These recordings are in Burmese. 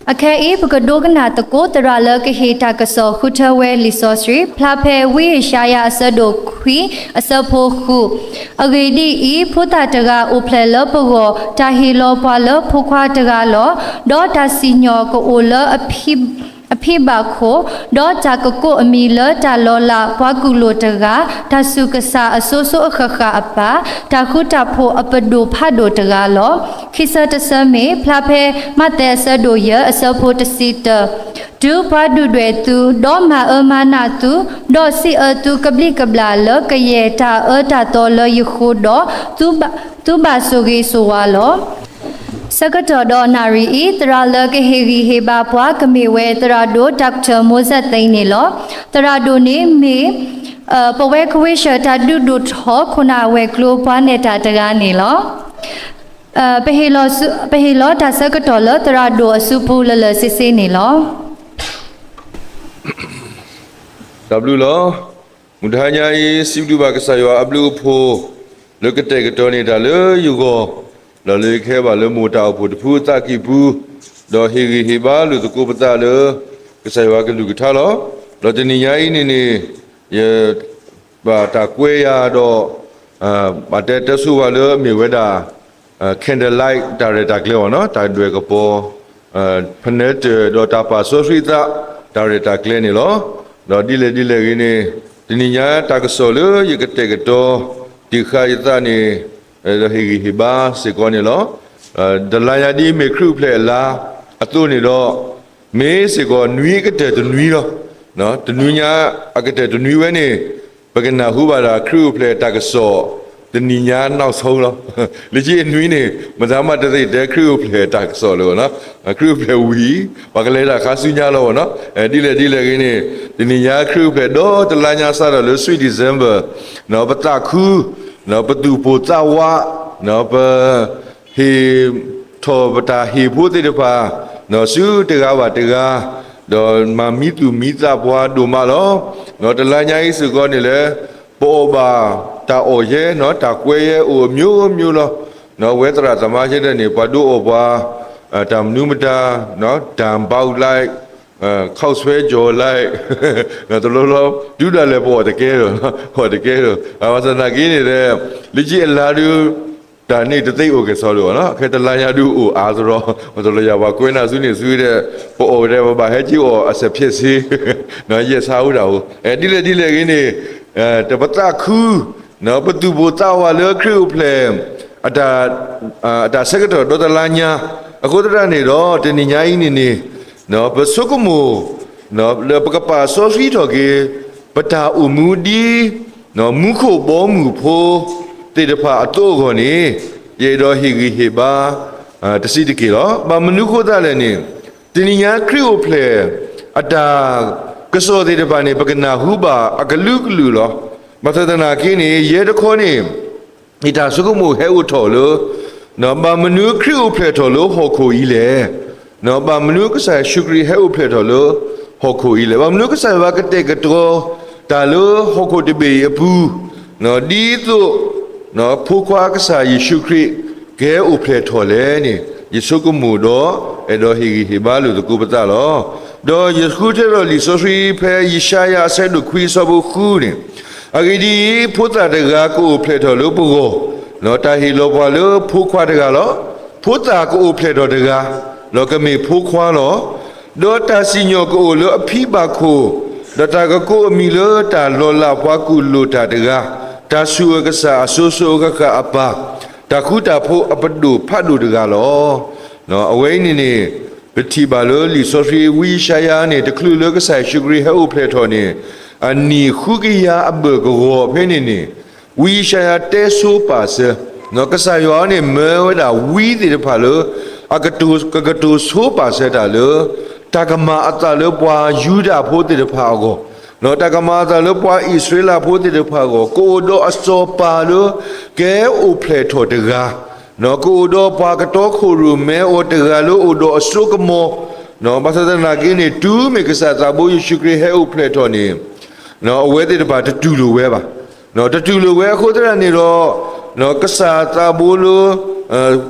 Akai Bukadogana the go the Ralak Hitakaso Hutawe Lisosri, Plape we Shaya Asado Qui, Asapo Hu. Agadi E Putataga Uplela Pogo, Tahilo Pala, Puquatagalo, Dota Signor Ola, a pibako, Dota Coco Amila, Talola, Pagulotaga, Tasukasa, Asoso Kaka apa, Tahuta po apado pado tagalo, Kisa Tasame, Plape, Matesa doya, Asapo Tasita. Do padu duetu, Doma Ermanatu, Dosi Ertu Kabli Kablala, Kayeta, Erta Tola Yuhudo, Tuba Sugi Suwalo. Sakatodo Nari E, Trala Kahegi Heba Pua, Kamiwe, Trado, Dr. Mosa Tainilo, Trado name me, Powekwisha Tadu Ho, Kuna Weklu Paneta Taganilo. Pehilo Tasakatola, Trado, Supula Sisinilo. W law, Mudhanya is Sibdubakasayo, Ablu Po, look at take a Tony Dalu, you go. The lake have a lemota put Putaki Poo, the Higi Hiba, the Kupatalo, Kasawaka Lukatalo, Lotania in ye Bataquea do Bateta Suvala, Miweda, candlelight, Tareta Cleona, Tadwekapo, Panet, Dotapa Sosita, Tareta Clenilo, the Dile, Tinia, Takasolo, you could take a door, Tikayatani. The Hiba, Seconilo, the Layadi may crew play la, Atunilo, may Segon, Nuica to Nuilo, no, the Nuya, Akata to New any, Pagana Huba, crew play Takaso, the Nina now solo, Legit Nuine, Madama, the crew play Takasolo, no, a crew play we, Pagaleta Casunyalo, no, and Dile, the Nina crew play do, the Lanya Sada, the sweet December, no, but Taku. No, but do Potawa, no, but he told he put it upon no suit the Gavatiga, the Mamitu Mita Boa do Malo, not the Lanya is gone, Boba, Ta Oye, not Taque or Mulo, no weather at the margin and Padu Oba, Tam Numita, not Tam Bow like. Causeway Joe like the Lolo, do the level or the Gale. I was an again there. Legit Ladu, that need to take okay, solo, no? Catalania do Azro, or the Yawaquena soon as we there for whatever by Hedgy or as a PC. No, yes, how do and Dilla again, the Bataku, no, but do Botawa, the crew play at that secretary, Dr. Lanya, a good run it all, the Ninaini. No, but Sokomo, no, the Pacapa, so sweet okay, but Umudi, no Muko Bomu Po, the Patogoni, Yedo Higi Hiba, the city killer, but Manuko Dalani, Tinia crew player, at the Caso de Bani Pagana Huba, Akalukululo, Matadanakini, Yedokoni, it has Sokomo Heutolo, no, but Manu crew player Tolo, Hoko Ile. No, but Manuka sugary hell petalo, Hoko ile. But Manuka Savaka take a draw, Talo, Hoko de be a poo. No, Dito, no, Puquakasa, you sugary, Gay upletoleni, Yisukumudo, Edo Hibalu, the Kupatalo. Do you scooter or Lisosri, Pay Yishaya said the quiz of Huni. Agidi put at the Gaku pletolo, no Tahilopalo, Puquatagalo, put that upleto de ga. Lokami Puquano, Dota Signor Golo, Pibako, Dotagaco Milo, Lola Paku Lutadaga, Tasuagasa, Sosoga Apa, Takuta Po Apadu, Padu de Galo, no away ni, Petibalo, Lisosri, we Shayane, the clue Lugasa, sugary hell platoni, and ni Hugia Aburgo, Penini, we Shayate so pass, no Casayone, murder, we the palo. Agatu sopa said allo, Takama atalo bois, Juda put the pago. No Takamata lupua Israel put the pago, Kodo astopalo, Ge o pleto de ga. No Kodo pagato rume or the galo udo asukamo. No Masada Nagini do make a satabu, you should hell pletoni. No whether about the Tulu weber. No the Tulu weber, no Casata bulu.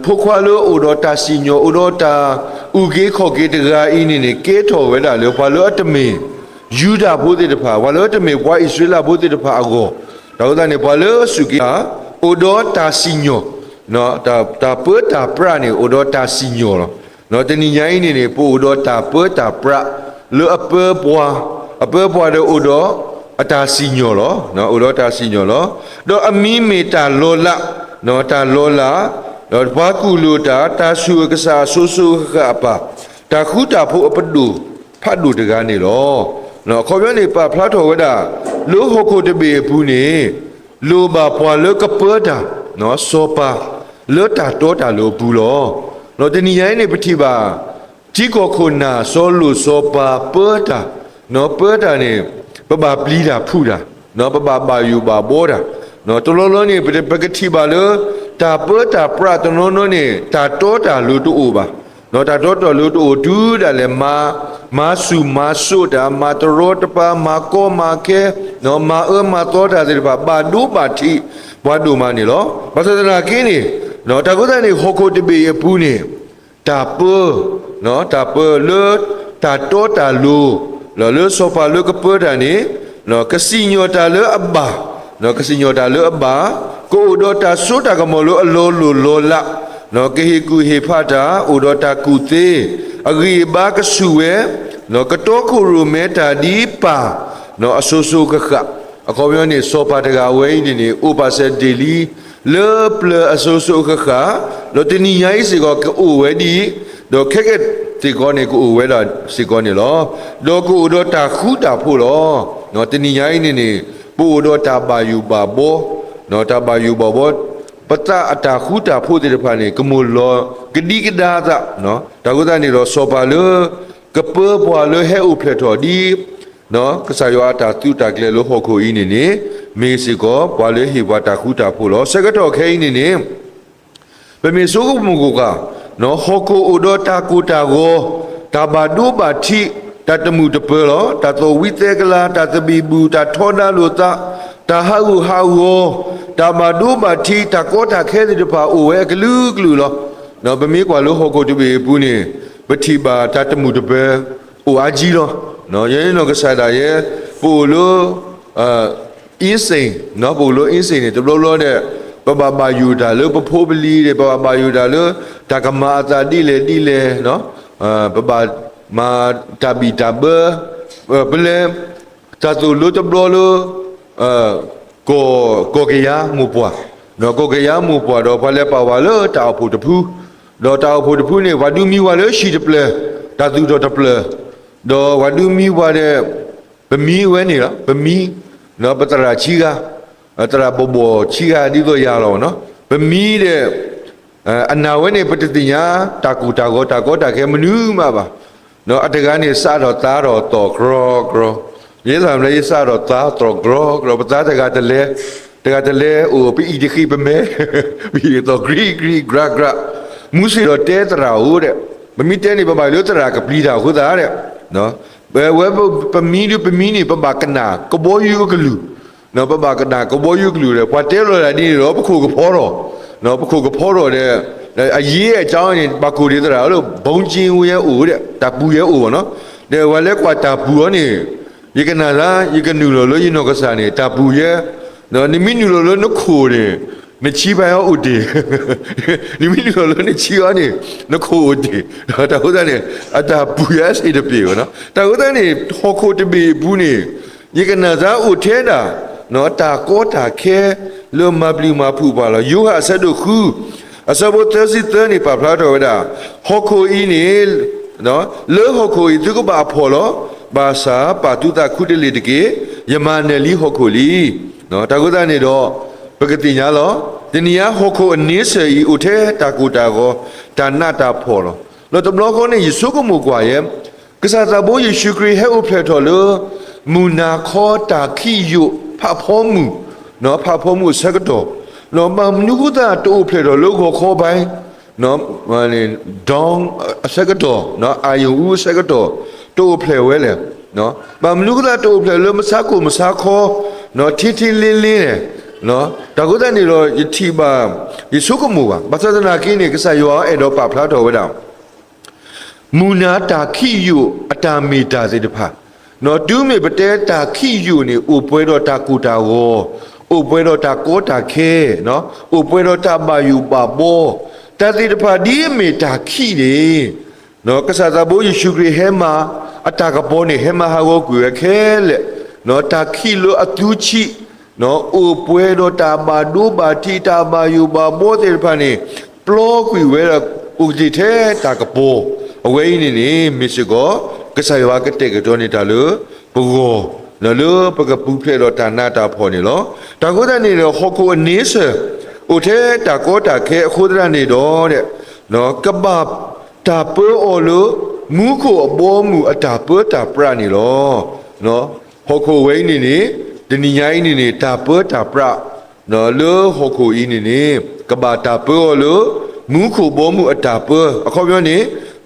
ဖို့ခွာလို့အိုတော့တာစီညိုအိုတော့တာဥကေခေါ်ကေတကာအင်းနေကဲထော်ဝဲတာလေဘာလို့အတမေယူဒာဘိုးတဲ့တဖာဘာလို့အတမေဘွားဣသရေလဘိုးတဲ့တဖာအကောဒါဥဒနေဘာလို့စုကေအိုတော့တာစီညိုနော်တာပတ်တာပရနေအိုတော့တာစီညိုနော်တနည်းညိုင်းနေပို့အိုတော့တာပတ်တာပရလောအပဘွားတဲ့အိုတော့အတာစီညိုနော်အိုတော့တာစီညိုတော့အမီမေတာလောလာနော်တာလောလာတော့ဘာကူလို့တာဆူကစားဆူဆူခါပါတာခုတာဖို့အပဒူဖတ်ဒူတကားနေတော့နော်ခေါ်ပြနေပါဖလားတော်ဝဒလိုဟခုတပေဘူးနေလိုပါပွာလောကပတ်တာနော်စောပါလောတာတော့တာလိုဘူးလောနော်တနည်းရိုင်းနေပတိပါជីကိုခုနာစောလူစောပါပတ်တာနော်ပတ်တာနေပပပလီတာဖူတာနော်ပပပါယူပါဘောတာနော်တလောလောနေပကတိပါလောတာပတ်တာပရတနောနောနေတာတော့တာလူတူပါနော်တာတော့လူတူဒူးတယ်လေမာစုမာဆိုတာမာတရောတပါမာကောမာခဲနော်မာမာတော့တာဒီပါဘာဒူပါတိဘာဒူမနေလောဘာသဒနာကင်းနေနော်တာကုသနေဟောကိုတပေရပူးနေတာပနော်တာပလောတာတော့တာလူလောလောစောပါလောကပတာနေနော်ကစီညောတာလောအဘာနော်ကစီညောတာလောအဘာကိုဒတာဆိုတာကမလို့အလောလူလောလာနော်ကေဟီကူဟေဖတာဥဒတာကူသေးအဂီဘာကဆူဝဲနော်ကတော့ခုရမေတာဒီပါနော်အဆူဆူကခအခေါ်ပြောနေစောပါတကဝဲနေဥပါစဒေလီလေပလအဆူဆူကခလောတနီယိုင်းစီကောအိုဝဲဒီတော့ခက်ခက်ဒီကောနေကိုဝဲတာစီကောနေလောတော့ကိုဥဒတာခူတာဖို့လောနော်တနီယိုင်းနေပို့ဥဒတာပါယူပါဘောနော်တာပါယူပါဘောပတာအတာခုတာဖို့တဲ့ဖာနေကမလောဂဒီကဒါသာနော်ဒါကုသနေတော့စောပါလကပပွာလဟဲဥဖလက်တော်ဒီနော်ကစားရတာတူတာကလေးလို့ဟောခိုင်းနေမေစီကောပွာလဟိဝတာခုတာဖို့လောစကတော့ခဲနေဗမေဆိုကမူကနော်ဟောကိုဥဒတာကူတာကိုတာဘာဒူဘာတိတတမှုတပေလောတတော်ဝိသေကလာတတဘီဘူးတထောနာလို့တာဟာဟုဟာဟောတာမဒူမတီတာကောတာခဲတဲ့တပါအိုဝဲဂလူဂလူလောနော်ဗမေကွာလို့ဟောကိုတပေဘူးနေပတိပါတတမှုတပေအိုအာကြီးလောနော်ရဲနော်ကစားတာရဲပို့လို့အင်းစိန်နော်ပို့လို့အင်းစိန်နေတဘလောတဲ့ပပပါယူတာလို့ပဖိုးပလီတဲ့ပပပါယူတာလို့တကမာတာတိလေနော်ပပမာတဘီတဘပလေတတူလို့တဘလို့ကိုကရမှုပွားနော်ကိုကရမှုပွားတော့ဘာလဲပါဝါလို့တောက်ဖို့တဖူးတော့တောက်ဖို့တဖူးနေဝဒူမီဝါလို့ရှိတပလဲတတူတော့တပလဲတော့ဝဒူမီဝါတဲ့ဗမီဝဲနေလားဗမီနော်ပတရာချီကတရာဘောချီကဒီတော့ရတော့နော်ဗမီတဲ့အနာဝဲနေပတတိညာတာကူတာကောတာခဲမနူးမှာပါနော်အတကနေစတော့သားတော့တော်ဂရောယေဇာမလေးစတော့သားတော်ဂရောပတာတကတလေအိုပြီးဒီခိပမဲပြီးတော့ဂရီဂရာမူစီတော့တဲတရာဟုတ်တဲ့မမီတဲနေပပလို့တရာကပလီတာဟုတ်တာတဲ့နော်ဝဲပမီနေပပကနာကဘောယူကလူနော်ပပကနာကဘောယူကလူတဲ့ဘာတဲလို့လာဒီတော့ပခုကဖောတော့နော်ပခုကဖောတော့တဲ့အရေးအကြောင်းရင်ပကူတွေတရာလို့ဘုံကျင်ဝဲအိုတဲ့တပူရဲအိုပေါ့နော်တဲ့ဝဲလက်ကွာတပူရောနေယကနာလာယကနူလို့ယနောကစားနေတပူရဲနော်နိမီနူလို့နခိုတယ်နချီပါရောဥတီနိမီနူလို့နချီရောနေနခိုဥတီတာဟုတ်တယ်အတာပူရဲစိတ်တပြေနော်တာဟုတ်တယ်ဟောခိုတပြေဘူးနေယကနာသာဥထဲတာနော်တာကောတာခဲလောမပလီမဖူပါလားယူဟာဆက်တို့ခုအစဘတ်စီတန်နေပါဖလာတော့ဒါဟောခိုအင်းနေနော်လောဟောခိုဒီကပါဖော်လို့ဘာသာပါတုတာခုတလေတကေယမနယ်လီဟောခိုလီနော်တာကုသနေတော့ပကတိညာလောတနီယာဟောခိုအနည်းစေဤဥထဲတာကူတာကိုဒါနတာဖော်လို့တဘလောကောနေယေရှုကမူကွာရဲ့ကစားတာဘိုးယေရှုခရစ်ဟဲဥဖလက်တော်လို့မူနာခောတာခိယဖဖောမှုနော်ဖဖောမှုစကတော့နော်မနုကတာတိုးဖလက်တော်လို့ခေါ်ပိုင်းနော်မနေဒေါင်းစကတော့နော်အာယုစကတော့တိုးဖလက်ဝဲလေနော်မနုကတာတိုးဖလက်လို့မစားခေါ်နော်ထီလင်းတယ် နော်ဒါကုသနေတော့ယတိပါယေစုကမူပါဘာသာနာကင်းနေကစားရောအဲ့တော့ပါဖလားတော်ဝဲတာမူနာတာခိယုအတာမီတာစေတဖာနော်တူးမေပတဲတာခိယုနေဥပွဲတော့တာကူတာဝဥပွဲတော့တာကိုတာခဲနော်ဥပွဲတော့တာဘာယူပါဘောတတိတဖာဒီမေတာခိနေနော်ကစားသာဘိုးယေရှုခရစ်ဟဲမှာအတာကပေါ်နေဟဲမှာဟာကိုကွေခဲလေနော်တာခိလိုအတူချီနော်ဥပွဲတော့တာဘာဒူဘာတီတာဘာယူပါဘောတဲ့ဖာနေပလောကွေဝဲဥကြည့်တဲ့တာကပေါ်အဝဲနေနေမစ္စကောကစားရွာကတဲ့ကတော့နေတာလို့ဘကောနော်လို့ပကပူဖလေတော့တာနာတာဖော်နေလို့တာကိုတဲ့နေတော့ဟောကိုအနေစဥထဲတာကိုတာခဲအခုတရနေတော့တဲ့နော်ကပတာပေါ်အော်လို့မူကိုအပေါ်မူအတာပေါ်တာပြနေလို့နော်ဟောကိုဝဲနေနေတဏိညာနေနေတာပေါ်တာပြနော်လို့ဟောကိုအင်းနေကပတာပေါ်လို့မူကိုပေါ်မူအတာပေါ်အခုပြောနေ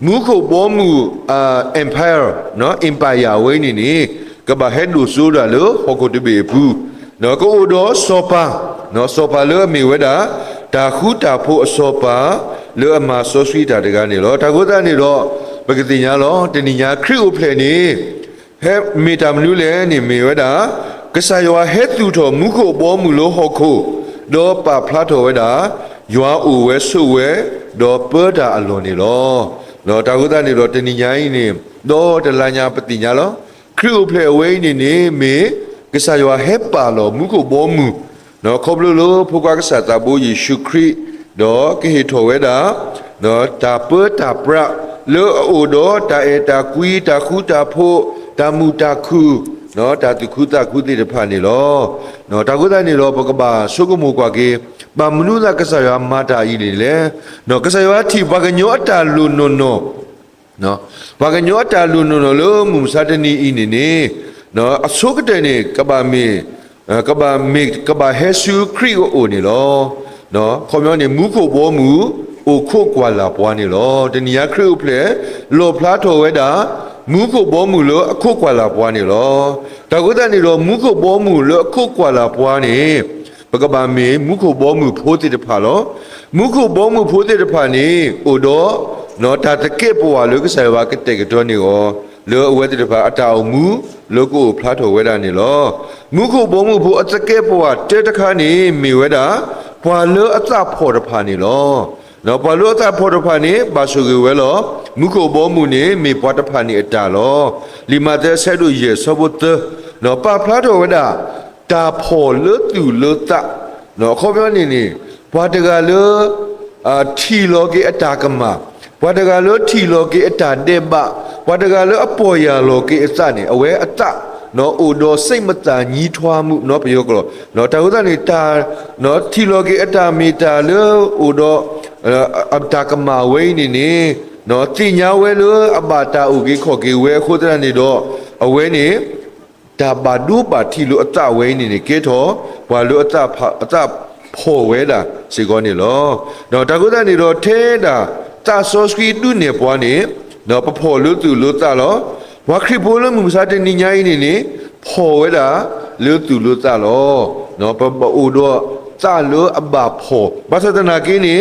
မူခုဘောမူempire နော် empire ဝင်းနေကဘာဟဲဒူဆိုဒါလို့ဟောကိုတဘေဘူးနော်ကိုတော့စောပါနော်စောပါလို့မိဝဲတာဒါခုတာဖို့အစောပါလို့အမစောဆွီတာတကနေလို့ဒါကိုသားနေတော့ပကတိညာလို့တဏိညာခရစ်ကိုဖလဲနေဟဲမေတာမလူလဲနေမိဝဲတာကဆာယောဟဲတူတော်မူခုဘောမူလို့ဟောကိုတော့ပါဖလာတော်ဝဲတာယွာအိုဝဲဆုဝဲတော့ပေါ်တာအလွန်နေလို့နော်တာဂုတနေတော့တဏိညာကြီးနေတော့တလညာပတိညာလောခရုဖလေဝိနေနေမေကဆာယောဟက်ပါလောမူကိုဘောမူနော်ခေါပလိုလိုဖုကွာကဆာတာဘူယေရှုခရစ်တော့ကေဟီထောဝဲတာနော်တာပတာပရလောအိုတော့တာအေတာကွီတာခုတာဖို့တာမူတာခုနော်တာတုခုတာခုတိတဖာနေလောနော်တာဂုတနေတော့ပကပါဆုကမူကွာကေဘာမနုသာကဆာယောမာတာဤလေနော်ကဆာယောတိဘာကညောတာလူနိုနော်ဘာကညောတာလူနိုလို့မူစာတနီဤနေနော်အဆုကတဲ့နေကဘာဟေဆုခရီကိုအိုနေလောနော်ခေါမျောနေမူဖို့ဘောမူအိုခုတ်ကွာလာပွားနေလောတဏိယခရီဖလေလောဖလားထော်ဝဲတာမူခုတ်ဘောမူလို့အခုတ်ကွာလာပွားနေလောတကုတနေတော့မူခုတ်ဘောမူလို့အခုတ်ကွာလာပွားနေပကဘာမေမုခုဘောမှုဖိုးတိတဖာလောမုခုဘောမှုဖိုးတိတဖာနေအိုတော့နော်တာတကေပွာလောကဆယ်ဝါကတဲ့ကတော့နေရောလောအဝဲတိတဖာအတာအမူလောကိုဖလားတော်ဝဲတာနေလောမုခုဘောမှုဖိုးအတကေပွာတဲတခါနေမေဝဲတာပွာလောအသဖော်တဖာနေလောနော်ပွာလောအသဖော်တဖာနေဘာဆိုကြဝဲလောမုခုဘောမှုနေမေပွာတဖာနေအတာလောလီမာတဲ့ဆဲတို့ရေဆောဘတ်နော်ပါဖလားတော်ဝဲတာတာဖော်လို့သူလို့တနော်ခေါ်ပြောနေဘာတကလို့ထီလောကေအတာကမဘာတကလို့ထီလောကေအတာတဲ့ဘဘာတကလို့အပေါ်ရလောကေအစနေအဝဲအတနော်အိုတော်စိတ်မတန်ညီးထွားမှုနော်ပြောကြလို့နော်တာဥဒနေတာနော်ထီလောကေအတာမီတာလို့အိုတော်အတာကမဝဲနေနော်တင်ညာဝဲလို့အဘာတာဥကေခေါ်ကေဝဲခိုးတဲ့နေတော့အဝဲနေတာဘာဒူဘာတီလိုအတဝဲနေကေထောဘာလိုအတဖော်ဝဲတာစေကောနေလောနော်တကုတနေတော့ထဲတာတာဆောစကီဒူနေပွားနေနော်ပဖော်လို့သူလို့တလောဝါခရီပိုလို့မူစားတဲ့ညညာကြီးနေဖော်ဝဲတာလို့သူလို့တလောနော်ပပအိုတော့တလို့အဘဖော်ဘာသဒနာကင်းနေ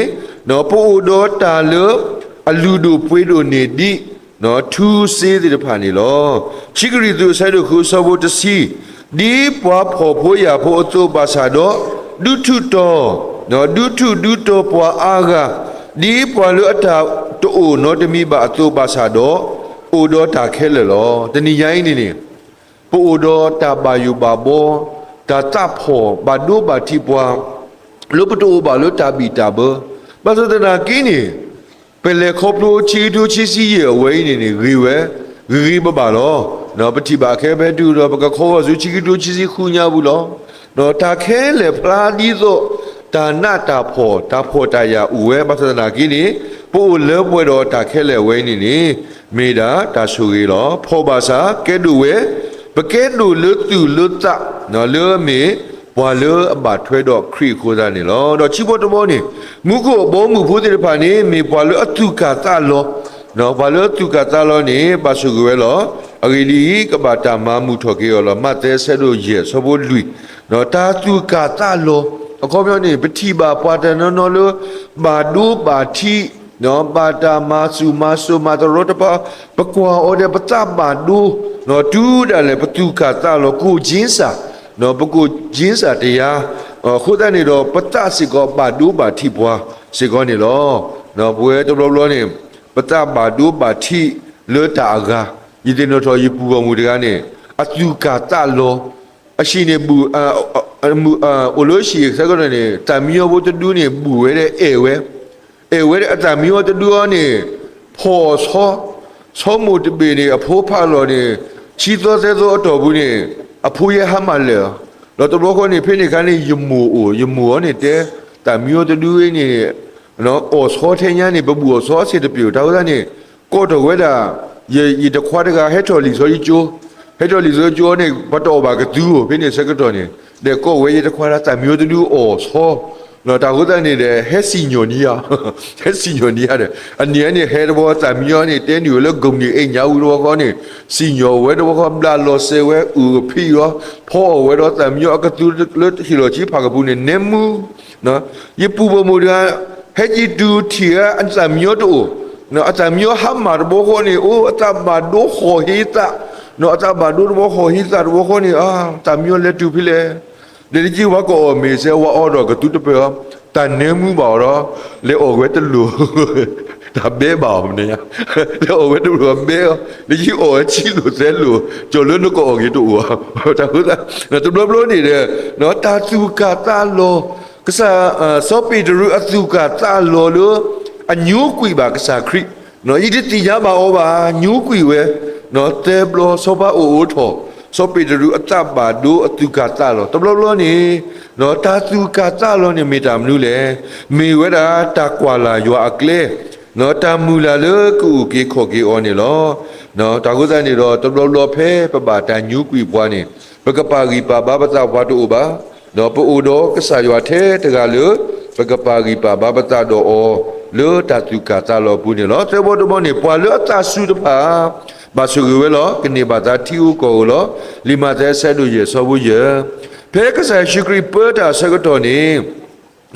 နော်ပို့တော့တာလို့အလူတို့ပွေးတို့နေဒီနော်ထူးစေးတဲ့ဖာနေလောချိကရီသူဆိုင်တို့ခုစောဖို့တစီဒီပွားဖို့ဖို့ရဖို့အတူပါစာတော့ဒုထုတော်နော်ဒုထုပွားအားကဒီပွားလို့အတာတိုးနော်တမိပါအတူပါစာတော့အိုတော့တာခဲလေလောတဏိယိုင်းနေပို့တော့တာဘာယူပါဘောတာတပ်ဖို့ဘာဒိုဘာတိပွားလို့ပတူဘာလို့တာဘီတာဘဘာသဒနာကင်းနေပလေခေါပလိုချီတူချီစီရဲ့ဝဲနေရီဝဲရီဘဘာလောနော်ပတိပါခဲပဲတူတော့ပကခေါ်ဇူချီတူချီစီခူညာဘူးလောနော်တာခဲလေပလာဒီဆိုတာနာတာဖော်တာယာဥဝဲပသနာကင်းနေပို့လဲပွဲတော့တာခဲလေဝဲနေမေတာတာဆူရီလောဖောပါစာကဲတူဝဲပကဲတူလွတ်သူလွတ်တနော်လဲမေဘွာလောအဘထွဲတော့ခရီခိုးသားနေလောတော့ချိဖို့တဘောနေမုကိုဘောမှုဖို့တဲ့ဖာနေမေဘွာလောအတုကတာလောနော်ဘွာလောတုကတာလောနေပါစုကွယ်လော အဂီလီကဘာတာမမှုထော်ကေရောမတ်တဲ့ဆဲတို့ရဲ့စဘိုလူနော်တာသူကာတာလောအခေါ်ပြောနေပတိပါပွားတနော်လို့ဘာဒူဘာတီနော်ဘာတာမဆုမဆုမတရတပါပကွာအော်တဲ့ပတဘာဒူနော်တူတယ်လေပတူကာတာလောကိုချင်းစာနော်ပကိုချင်းစာတရားခုတနေတော့ပတစီကောဘာဒူဘာတီပွားစီကောနေလောနော်ဘွယ်တော်လောနေပတဘာဒူဘာတီလောတာကယဒီနော်တော်ယပူပေါ်မူတကားနေအတူကာတာလောအရှိနေဘူးအလိုရှိစကောနေတမီယောဘတဒူနေဘူးဝဲတဲ့အေဝဲအတမီယောတဒူနေဖော်ဆောမှုတပေနေအဖိုးဖလော်နေချီသောစေသောအတော်ဘူးနေအဖိုးရဟမလဲလောတော်ခေါနေဖိနေခါနေယမူနေတဲ့တမီယောတဒူနေနော်အော်ဆောထဲညာနေဘဘူးဆောစေတပြူဒါဥဒနေကိုတော်ဝဲတာရေတခွားတကဟက်တော်လီဆိုကြီးကျိုးဟက်တော်လီဆိုကျိုးနေဘတော်ဘာကဒူးဖိနေစကတော်နေတဲ့ကိုဝဲရေတခွားတာတမီယောတဒူအော်ဆောနော်တာဟုတ်တယ်နေတဲ့ဟက်စီညိုနီယာတဲ့အနည်းနဲ့ဟဲဘောတမီယောနေတဲညိုလဂုံနေအိညာဦးရောကောနေစီညိုဝဲတော့ကောဘလာလောဆေဝဲဥဖီရောဖောဝဲတော့တမီယောအကတူလွတ်ဟီလိုချီဖာကဘူးနေမူနော်ယေပူဘမူရဟဲဂျီဒူတီယာအတမီယောတို့နော်အတမီယောဟာမာဘောခေါနေအိုအတဘာဒိုခေါဟီတာနော်အတဘာဒိုဘောခေါဟီတာဘောခေါနေတမီယောလက်တူဖီလေဒီကြီးဝါကောမေဆေဝါအော်တော့ကတူတပေတန်နေမှုပါတော့လေအိုဝဲတလူဒါဘေးပါမနေလေအိုဝဲတလူဘေးဒီကြီးအိုချီလို့ဆဲလို့ကျော်လို့ကောကြီးတို့တာဟုတ်လားတူဘလို့နေတယ်နော်တာသူကတာလောကစားစောပီဒရူအသူကတာလောလို့အညူကွီပါကစားခရစ်နော်ဤတိရပါဩပါညူကွီဝဲနော်တေဘလောစောပါအိုထောစောပေဒရူအတဘာဒိုအတုကတာလောတဘလောနေနော်တာတုကတာလောနေမေတာမလူလေမေဝဒတာကွာလာယွာအကလေနော်တာမူလာလေကူကေခောကေအောနေလောနော်တာကုသနေတော့တဘလောဖဲပပတာညူကွီပွားနေပကပါဂီပါဘာပတာဘွားတို့ပါနော်ပအိုတော့ကဆာယွာထဲတကလေပကပါဂီပါဘာပတာတော့အောလေတာတုကတာလောဘူးနေလောသေဘောတဘောနေပွာလေအတဆုတပါဘာစုဝဲလောကနေဘာသာတီဦးကိုလောလီမာတဲ့ဆက်လို့ရဆောဘူးရဖဲကစားရှိခရီပေါ်တာဆကတော်နေ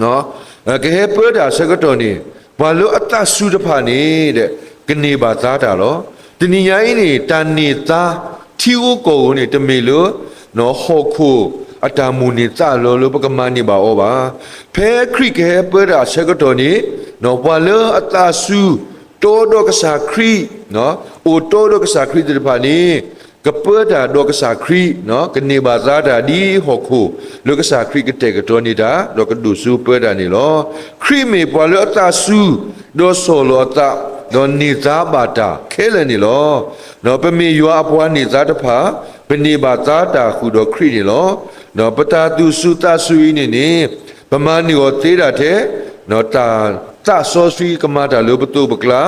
နော်ကဲပေါ်တာဆကတော်နေဘာလို့အတဆုတဖာနေတဲ့ကနေဘာသာတာလောတဏိညာင်းနေတန်နေသားတီဦးကိုနေတမေလို့နော်ဟောခုအတမူနေသလောလို့ပကမနေပါဩပါဖဲခရိကဲပေါ်တာဆကတော်နေနော်ဘာလို့အတဆုတိုးတော့ကစားခရီနော်အိုတိုးတော့ကစားခရီတဲ့ပါနေကပတာတော့ကစားခရီနော်ကနေဘာသာတာဒီဟောခုလောကစားခရီကတဲ့ကတော့နေတာတော့ကဒုစုပတာနေလောခရီမေပွာလောတာစုဒေါ်ဆိုလောတာဒေါ်နေသားပါတာခဲလည်းနေလောနော်ပမေရွာအပွားနေသားတဖာပနေဘာသာတာခုတော့ခရီနေလောနော်ပတာသူစုတာစုရင်းနေဗမာနေကိုသေးတာတဲ့နော်တာဆောဆွီကမာတာလောပတုပကလာ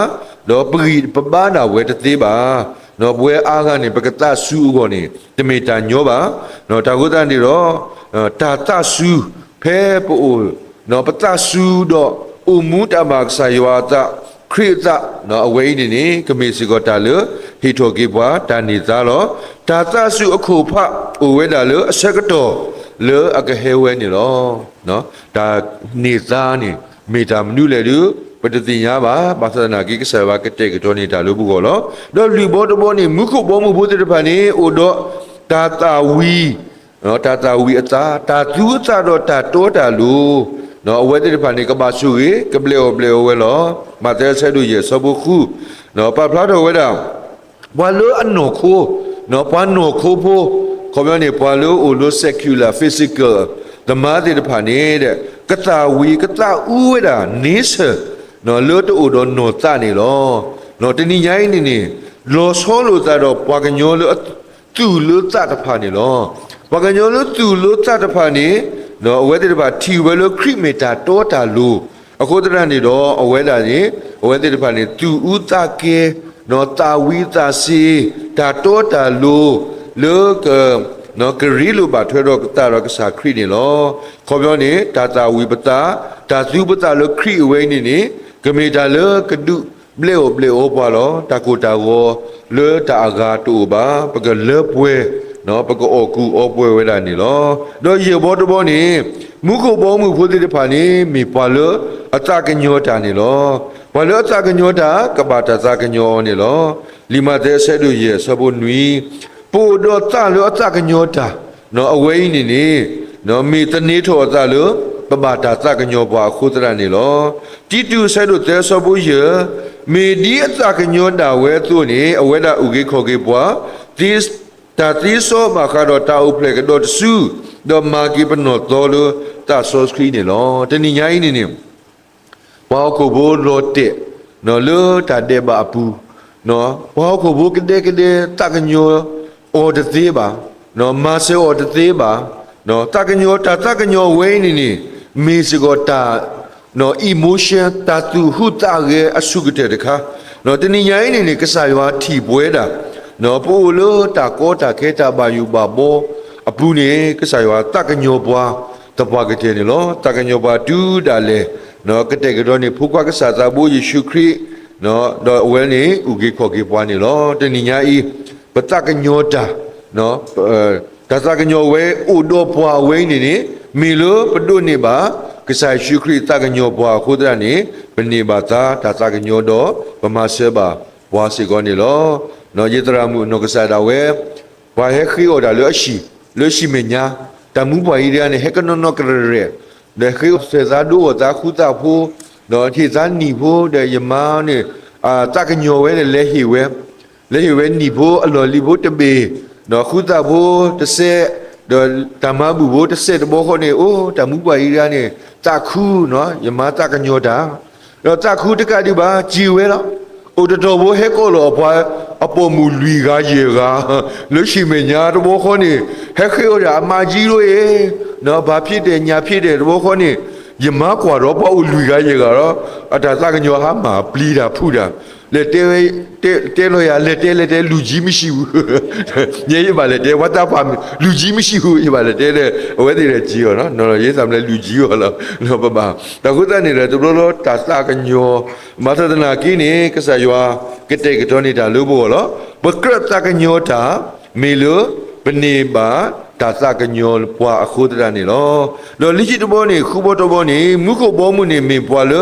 တော့ပဂီပပနာဝဲတသေးပါနော်ဘွဲအားကနေပကတဆူကိုနေတမေတာညောပါနော်တာဂုတန်နေတော့တာတဆူဖဲပို့နော်ပတဆူတော့ဥမူတမကဆာယောတာခရိတနော်အဝိနေနေကမေစီကောတာလဟီထိုကေဘွာတာနေသားလောတာတဆူအခုဖဥဝဲတာလအဆက်ကတော့လေအကဟဲဝဲနေလောနော်ဒါနေသားနေမေတာမနုလေလူပတတိညာပါဘာသနာကိကဆာဘာကတဲ့ကတော့နေတာလို့ဘူးကောလောတော့လူဘောတဘောနေမုခုဘောမှုဘုဒ္ဓတဖာနေအိုတော့တာတာဝီနော်တာတာဝီအတာတာသူအတာတော့တာတောတာလူနော်အဝဲတဲ့တဖာနေကဘာစုရေကပလေဝဝဲလောမတဲ့ဆဲတို့ရေစဘခုနော်ပပလာတော့ဝဲတာဘာလို့အနော်ခိုးနော်ဘာနော်ခိုးဖို့ခေါ်ပြောနေဘာလို့အိုလို့ secular physical ဓမ္မတဲ့တဖာနေတဲ့ကတာဝီကတာဥဝဲတာနေစနော်လို့တူတော့နော်တနေလောနော်တဏိညာင်းနေလောဆောလို့တတော့ပွားကညောလို့သူ့လို့တတဖာနေလောပွားကညောလို့သူ့လို့တတဖာနေနော်အဝဲတဲ့တဖာထီဝဲလို့ခရိမီတာတောတာလို့အခုတရနေတော့အဝဲလာနေအဝဲတဲ့တဖာနေသူ့ဥတကေနော်တာဝီတာစီတာတောတာလို့လောကနော်ဂရီလိုပါထွဲတော့တာတော့ကစားခရီနေလောခေါ်ပြောနေတာတာဝီပတာတာသူပတာလို့ခရီအဝဲနေနေဂမေတာလကဒု Bleo palo takuta go le ta aga tu ba paga le pwe no paga oku opwe weda ni lo do ye bo to bo ni mu ko bo mu phu de pha ni mi palo ata ka nyo ta ni lo palo ata ka nyo ta ka ba ta za ka nyo ni lo lima de se du ye so bo nui po do ta lo ata ka nyo ta no away ni no mi ta ni tho ta loပပတာသကညောဘွာခုတရနေလောတိတုဆဲတို့တဲဆောဘူးယမေဒီအသကညောတာဝဲသူနေအဝဲတာဥကေခောကေဘွာတိတာတိဆောမခါတော့တာဥပလေကတော့စုဒေါ်မာကီပနောတော်လို့တာဆောစခရီနေလောတဏိညာကြီးနေဘောကိုဘိုးလို့တဲ့နော်လို့တာတဲ့ပါပူနော်ဘောကိုဘိုးကတဲ့တကညောအော်တသေးပါနော်မဆေအော်တသေးပါနော်တကညောတာတကညောဝဲနေမေစကောတာနော် emotion တာသူဟုတာရဲ့အဆုကတဲ့တခါနော်တနည်းရိုင်းနေကစားရွာထီပွဲတာနော်ပို့လို့တာကောတာခဲတာပါယူပါဘောအပူနေကစားရွာတကညောပွားတပွားကတဲ့နေလောတကညောပွားတူတာလေနော်ကတဲ့ကတော့နေဖုကွာကစားသာဘူးယေရှုခရစ်နော်တော့ဝဲနေဥကေခောကေပွားနေလောတနည်းညာဤပတကညောတာနော်ဒါစကညောဝဲဥတော်ပွားဝဲနေမီလိုပဒုနေပါကစားရှုခရစ်တကညောဘွာခုဒရနေပနေပါသာဒါစကညောတော့ဗမာဆေဘာဘွာစီကောနေလောနော်ယေတရာမှုနော်ကစားတာဝဲဘာဟဲခီအော်ဒါလို့ရှိမညာတမှုပွားရီရနေဟဲကနော်နော်ကရရဲလေခီစေဇာဒိုတာခုတာဖို့နော်ထေဇာနီဖို့တဲ့ယမားနေတကညောဝဲလေဟီဝဲနီဖို့အလော်လီဖို့တပေနော်ခုတာဖို့တဆေတော့တမဘူဘတဆက်ဘောခေါနေအိုးတမှုပွားရီရနေတခုနော်ယမတကညောတာတော့တခုတကတိပါကြည်ဝဲတော့အိုတတော်ဘဟဲကောလောဘွားအပေါ်မူလူကားရေကားလွရှိမညာတဘောခေါနေဟဲခေောရအမကြီးတို့ရေနော်ဘာဖြစ်တယ်ညာဖြစ်တယ်တဘောခေါနေယမကွာတော့ပေါ့လူကားရေကတော့အတာတကညောဟာမှာပလီတာဖူတာလက်တဲလို့ရလက်တဲလူကြီးမရှိဘူးညရေးပါလေတဲဝတ်တာပါလူကြီးမရှိဘူးရေးပါလေတဲဝဲတဲ့ကြီးရောနော်ရေးစမ်းလေလူကြီးရောလားနော်ပပတခုတနေတယ်သူတို့တာစကညောမသဒနာကင်းနေကဆရွာကတဲ့ကတော်နေတာလို့ဘောလောဘကရတကညောတာမေလိုပနေပါတာစကညောပွားအခုတရနေလောလိချိတဘောနေခုဘောတဘောနေမုခုဘောမှုနေမေပွားလ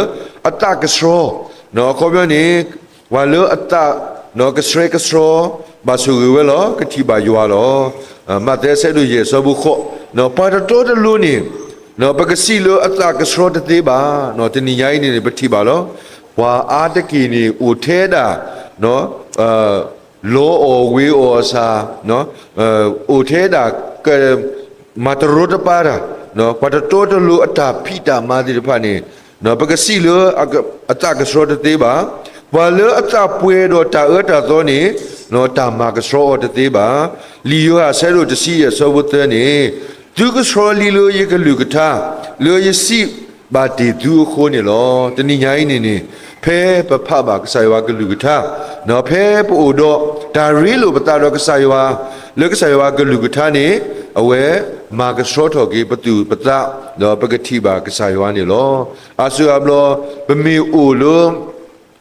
အတကဆောနော်ခေါ်ပြောနေဝါလောအတနော်ကစရကစရောဘာစုဝဲလောကတိပါယွာလောမတဲ့ဆဲတို့ရေစဘူးခောနော်ပါတော်တလူနေနော်ပကစီလောအတကစရောတသေးပါနော်တဏိယိုင်းနေပတိပါလောဝါအာတကီနေဦးထဲတာနော်လောအဝေဩစာနော်ဦးထဲတာကမတရတပါရာနော်ပါတော်တလူအတာဖိတာမာဒီဖာနေနော်ပကစီလောအတကစရောတသေးပါဘာလို့အတာပွေတော့တာသောနေနော်တာမာကစောတသေးပါလီယောဟာဆဲလို့တစီရဆောဘတ်နေသူကစောလီလိုရကလူကတာလိုရစီဘာတီသူခိုးနေလောတဏိညာင်းနေဖဲပဖဘာကဆိုင်ဝါကလူကတာနော်ဖဲပို့တော့ဒါရီလိုပတာတော့ကဆိုင်ဝါလကဆိုင်ဝါကလူကတာနေအဝဲမာကစောတော်ကေပတူပတာနော်ပကတိဘာကဆိုင်ဝါနေလောအဆူအဘလောပမေအိုလို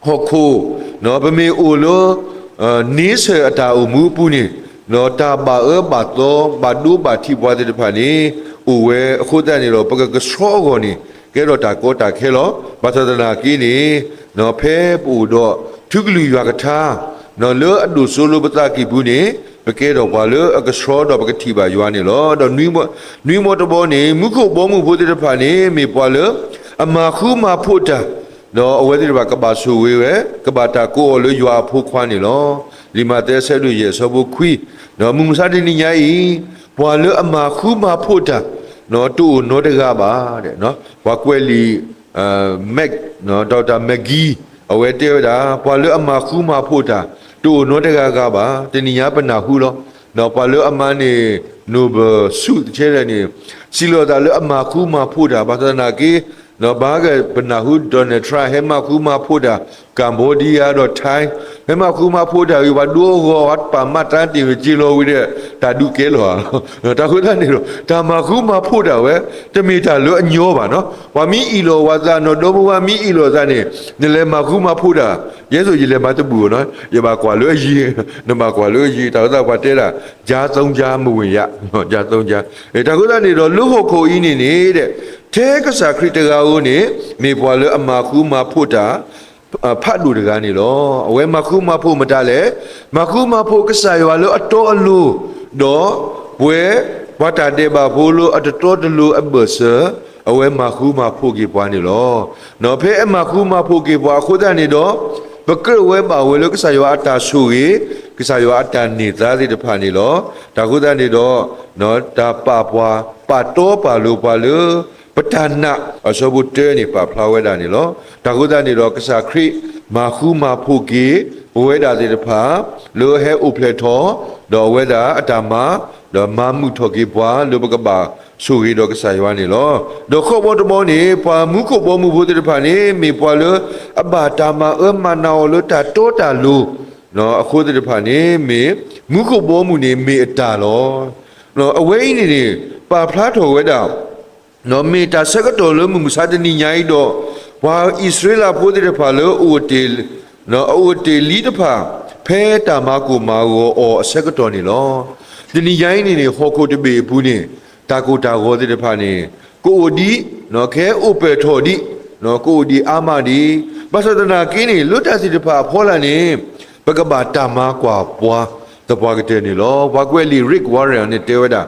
ဟောခိုနော်ဗမေအိုလိုနီးစေအတာအမှုပူနေနော်တာဘာဘာတော့ဘာဒူဘာတိဘွားတဲ့ဖာနေအိုဝဲအခုတည်းနေတော့ပကကဆောကောနေကဲတော့တာကောတာခဲလောဘာသဒနာကင်းနေနော်ဖဲပူတော့သူကလူရွာကထားနော်လောအဒူဆိုလိုပတာကိဘူးနေပကဲတော့ဘာလို့အကဆောတော့ပကတိပါရွာနေလောတော့နွီမောတဘောနေမုခုဘောမှုဖို့တဲ့ဖာနေမေပွားလို့အမခုမဖို့တာနော်အဝဲဒီဘာကဘာဆူဝဲကဘာတာကိုလိုရွာဖို့ခွားနေလောဒီမှာတဲဆဲလို့ရေဆောဖို့ခွီနော်မုံစားတဲ့ညအိဘွာလို့အမခုမဖို့တာနော်တူနော်တကားပါတဲ့နော်ဘွာကွဲလီမက်နော်ဒေါက်တာမက်ဂီအဝဲတဲတာဘွာလို့အမခုမဖို့တာတူနော်တကားကပါတဏိညာပနာဟုလောနော်ဘွာလို့အမနေနိုဘဆုချဲတဲ့နေစီလောတာလို့အမခုမဖို့တာဘာသနာကေ နော်ဘာကပနာဟုဒေါ်နယ်ထရဟဲမကူမာဖိုဒါကမ်ဘောဒီးယားတော့ထိုင်းဟဲမကူမာဖိုဒါယူဘာဒိုဟောတ်ပါမတ်တန်တီဂျီလိုဝိတဲ့တာဒုကဲလောတာခုတနေတော့ဒါမကူမာဖိုဒါဝဲတမီတာလို့အညောပါနော်ဝါမီအီလိုဝါဇာနော်ဒိုဘဝမီအီလိုဇာနေနလေမကူမာဖိုဒါရဲဆိုကြီးလေမတဘူနော်ရပါကွာလို့ရီနမကွာလို့ရီတာတော့ဘာတဲတာဂျာသုံးဂျာမဝင်ရနော်ဂျာသုံးဂျာတာခုတနေတော့လူဟုတ်ခိုအင်းနေနေတဲ့တဲကစားခရစ်တကာဦးနေမေပွာလအမာခုမာဖို့တာဖတ်လူတကားနေလောအဝဲမခုမာဖို့မတလဲမခုမာဖို့ကစားရွာလို့အတော်အလူတော့ဘွဲဝတ်တာတဲ့ပါဖို့လို့အတော်တလူအဘဆာအဝဲမခုမာဖို့ကြီးပွားနေလောနော်ဖဲအမခုမာဖို့ကြီးပွားခုတနေတော့ဘကရဝဲပါဝဲလို့ကစားရွာအတာဆူကြီးကစားရွာအတာနေသားစီတဖာနေလောဒါခုတနေတော့နော်ဒါပပွားပါတော့ပါလို့ပါလို့ပတနာအစဘူတဲနေပါဖလာဝဲတာနေလောဒါကုသနေတော့ကစားခရိမာခုမာဖို့ကေဘဝဲတာစီတဖာလိုဟဲဥပလက်ထောဒေါ်ဝဲတာအတမဒေါ်မမှုထောကေပွားလိုပကပါဆူရီတော့ကစားရွာနေလောဒေါ်ခောဘောတမောနေပွာမှုခောဘောမှုဖို့တဖာနေမေပွာလို့အဘာတာမမနာလို့တာတောတာလို့နော်အခုတဖာနေမေမှုခောဘောမှုနေမေအတာလောနော်အဝဲနေနေပါဖလားထောဝဲတာနော်မေတာစကတော်လုံးမှုစားတနီညာဤတော့ဝါဣသရေလပိုးတဲ့ဖာလို့အိုတေနော်အိုတေလီတဖာဖဲတာမကိုမာကိုအော်အစကတော်နေလောဒီနီညာနေနေဟောကိုတပေဘူးနေတာကိုတာဟောတဲ့ဖာနေကိုဒီနော်ခဲအိုပေထော်ဒီနော်ကိုဒီအာမဒီပသဒနာကင်းနေလွတ်တစီတဖာဖောလာနေဘကဘာတာမကွာပွားတပွားကတဲ့နေလောဘကွဲလီရစ်ဝါရန်နဲ့တဲဝဒါ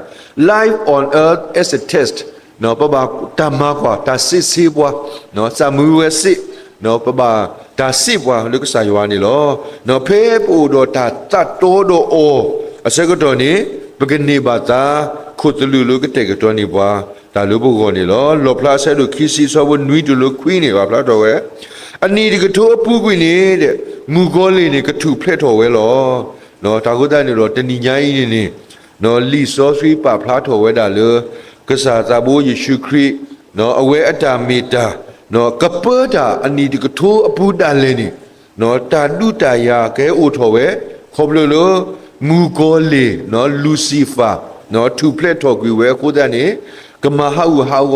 life on earth as a test no papa tamakwa ta si bwa no samuwe si no papa ta si bwa lu ka sa ywa ni lo no phe pu do ta tat to do o ase ko do ni pagani ba ta khut lu lu ka te ka do ni bwa ta lu bu go ni lo phla se lu khi si so bu nui du lu khwi ni ba phla do we ani di ka tho apu kwi ni de mu go le ni ka thu phle tho we lo no ta ko da ni lo tani nya yi ni no li so swi pa phla tho we da luကစားသဘောယေရှုခရစ်နော်အဝဲအတာမေတ္တာနော်ကပတာအနီတကထိုးအပူတန်လင်းနေနော်တာတုတယာကဲအိုထော်ဝဲခေါပလလို့မူကိုလေနော်လူစီဖာနော်သူပလက်ထော်ကွေဝဲကိုတဲ့နေကမဟာဝဟာဝ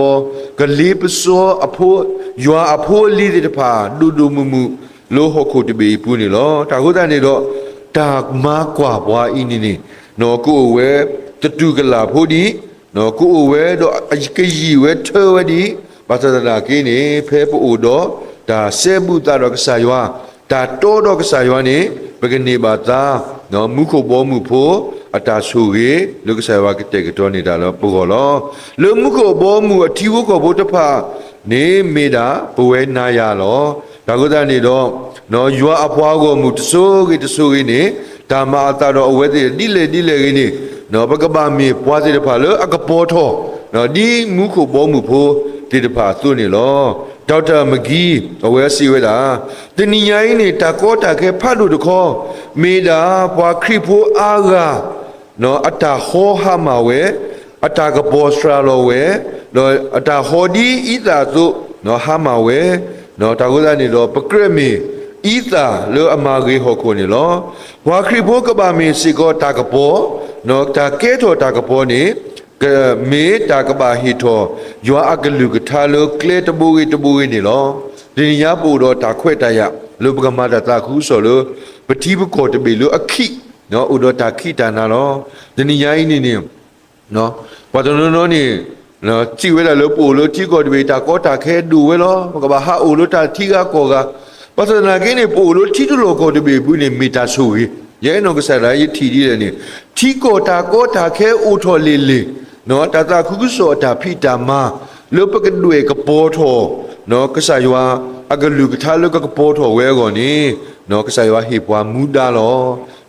ကလေးပစောအဖို့ယွာအဖို့လီတဲ့ဖာဒူဒူမူမူလိုဟခုတဘေပူနေလောတာကိုတဲ့နေတော့တာမာကွာဘွားအင်းနေနော်ကိုဝဲတတူကလာဖို့ဒီနော်ကိုဝဲတော့အကြီးဝဲထွဲဝဲဒီဘာသာလာကင်းနေဖဲပူတော့ဒါဆေဘူးတာတော့ကစားရွာဒါတောတော့ကစားရွာနေပကနေပါသာနော်မုခုဘောမှုဖို့အတာဆူရေလူကစားရွာကတဲ့ကတော့နေတာလောပူကောလောလူမုခုဘောမှုအထီဝကောဘုတဖာနေမေတာဘဝဲနာရလောဒါကုသနေတော့နော်ရွာအဖွားကိုမှုတဆိုးကြီးနေဒါမာတာတော့အဝဲတဲ့ဒီလေကြီးနေနော်ဘကဘာမီပွားစီတဖာလို့အကပေါ်ထောနော်ဒီမုခုဘောမှုဖို့ဒီတဖာသွနေလောဒေါက်တာမဂီအဝဲစီဝဲတာတဏိညာကြီးနေတာကောတာခဲဖတ်လို့တခေါ်မေတာပွားခရိဖို့အာဂါနော်အတာဟောဟာမဝဲအတာကပေါ်စရာလောဝဲနော်အတာဟောဒီဣသာသုနော်ဟာမဝဲနော်တာကိုသားနေတော့ပကရမီဣသာလောအမာကြီးဟောကိုနေလောဝါခရိဖို့ကဘာမီစီကောတာကပေါ်နော်တာကဲထောတာကပေါ်နေမေတာကဘာဟီထောယွာအကလူကထာလောကလေတဘူကြီးနေလောဒီညာပူတော့တာခွဲ့တရလောပကမတာတာခုဆိုလို့ပတိဘကောတပေလို့အခိနော်ဥဒတာခိတနာလောဒီညာကြီးနေနော်ဘာတော်နော်နေနော်ကြည့်ဝဲလာလို့ပူလို့တိကောတပေတာကောတာခဲဒူဝဲလောကဘာဟာအိုလို့တာတိကကောကပသနာကင်းနေပူလို့တိတလို့ကောတပေဘူးနေမီတာဆူကြီးရဲနော်ကစားရည်ထီဒီတယ်နေထီကိုတာခဲအိုထော်လေးလေးနော်တာတာခုစောတာဖိတာမလောပကဒွေကပေါ်ထောနော်ကစားရွာအကလူကထားလောကပေါ်ထောဝဲကောနေနော်ကစားရွာဟေပွားမူတာလော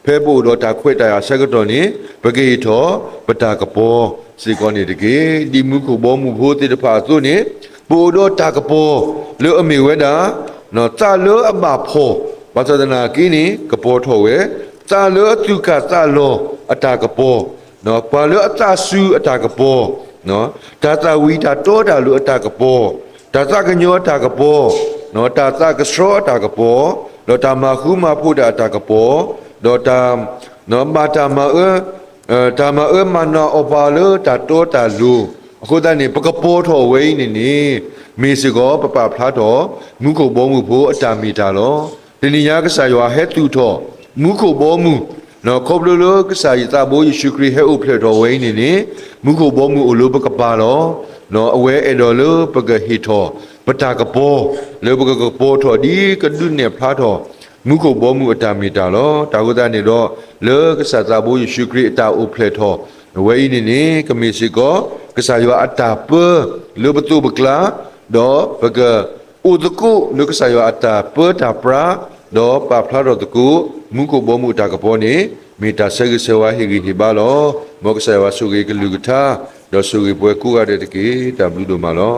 ဖဲပို့တော့တာခွဲ့တာဆက်ကတော့နေပကေထောပတာကပေါ်စေကောနေတကေဒီမူခုဘောမူဖို့တေတဖာသို့နေပို့တော့တာကပေါ်လောအမေဝဲတာနော်တာလောအမဖောဘာသဒနာကင်းနေကပေါ်ထောဝဲတာလောအတုကတာလောအတာကပေါ်နော်ဘာလောအတာဆူအတာကပေါ်နော်ဒါတာဝီတာတောတာလောအတာကပေါ် တာသကညောတာကပေါ်နော်တာသကစောတာကပေါ်တော့တာမခုမဖို့တာကပေါ်တော့တာနော်မာတာမတာမမနောအပါလတာတောတာလူအခုတည်းနေပကပေါ်ထော်ဝိနေနေမေစကောပပဖလားတော်မုခုဘောမှုဖို့အတာမီတာလောဒီနိယာကဆာယောဟဲတူထော်မုခုဘောမှုနော်ခေါပလိုလိုကဆာယတာဘိုးယေရှုခရစ်ဟဲဥဖလက်တော်ဝိနေနေမုခုဘောမှုအလိုပကပါလောနော်အဝဲအတော်လိုပကဟီထော်ပတာကပေါ်လေပကကပေါ်ထော်ဒီကဒုနေဖလားတော်မုခုဘောမှုအတာမီတာလောတာဂုဒနေတော့လေကဆာတာဘိုးယေရှုခရစ်အတာဥဖလက်တော်ဝိနေနေကမေစီကောကဆာယောအတာပလေဘတုပကလာတော့ပကဥဒကုလုကဆာယောအတာပတာပရာတော့ပဖလာတော့တကူမုခုဘောမှုတာကပေါ်နေမေတာဆေကဆေဝါဟီဂီဟီဘာလောမောကဆာယောဆုဂေကလူကထာတော့ဆုဂေပွဲကူရတဲ့တကေတဘလူတို့မှာလော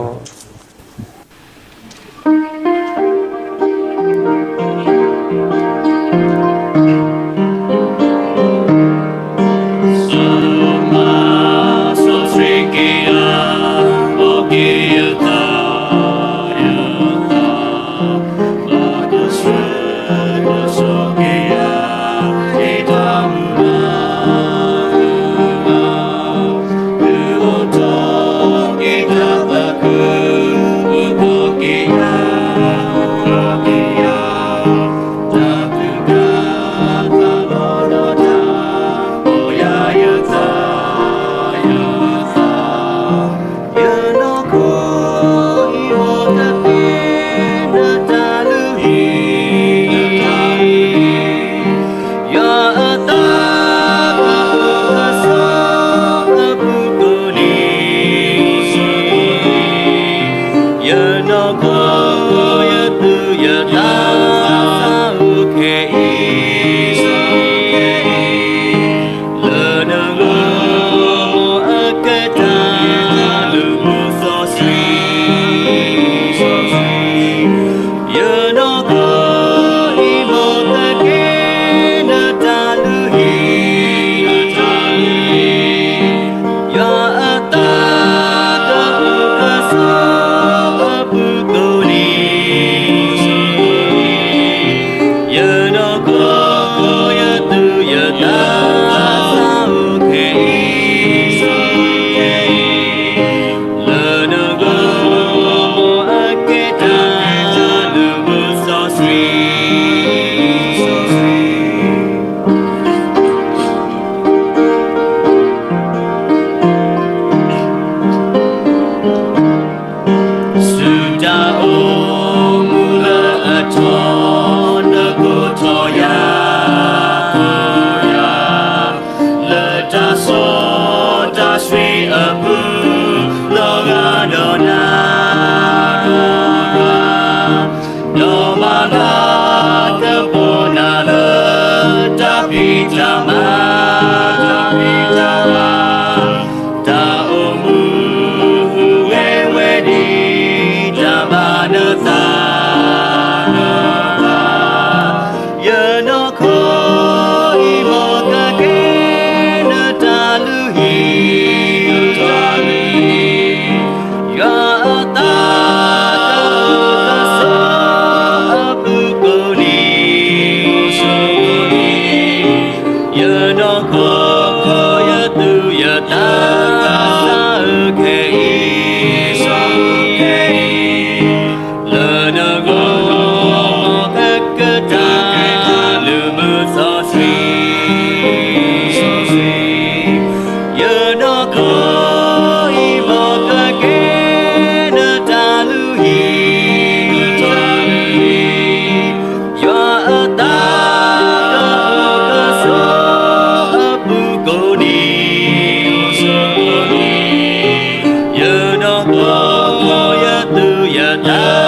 Yeah.